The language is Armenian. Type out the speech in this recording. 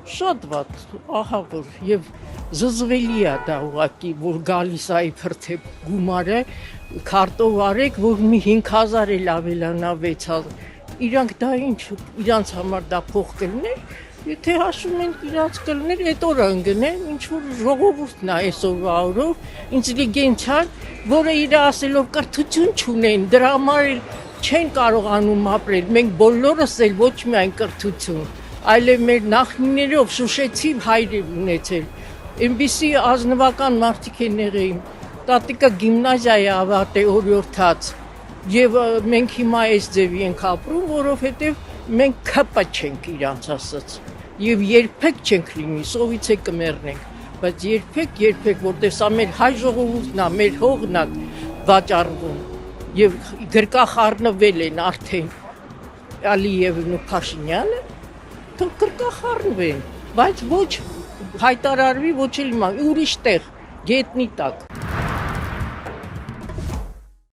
Շատ վատ, ահա որ եւ զզվելի է դա ուղղակի, որ գալիս է իբրթե գումարը, քարտով արեք, որ մի 5000 էլ ավելանա 6000։ Իրանք դա ինչ, իրանց համար դա փող կլներ, եթե հաշվում են իրանց կլներ, այդ օրը ընկնեն, ինչ որ ժողովուրդն է այսօրվա օրով, ինտելիգենցիան, որը իր ասելով կրթություն չունեն, դրա համար չեն կարողանում ապրել, մենք բոլորս էլ ոչ միայն կրթություն, այլև մեր նախնիներով շուշեցի հայր ունեցել, այնպիսի ազնվական մարդիկ են եղել, տատիկը գիմնազիա է ավարտել օրիորդաց, եւ մենք հիմա այս ձևի ենք ապրում, որովհետեւ մենք քպա չենք իրանց ասած, եւ երբեք չենք լինի, սովից է կմեռնենք, բայց երբեք, որտեղ սա մեր հայ ժողովուրդն է, մեր հողն է վաճառվում, եւ գրկախառնվել են արդեն Ալիևն ու Փաշինյանը, թող գրկախառնվեն, բայց ոչ հայտարարվի, ոչ էլ ուրիշ տեղ, գետնի տակ։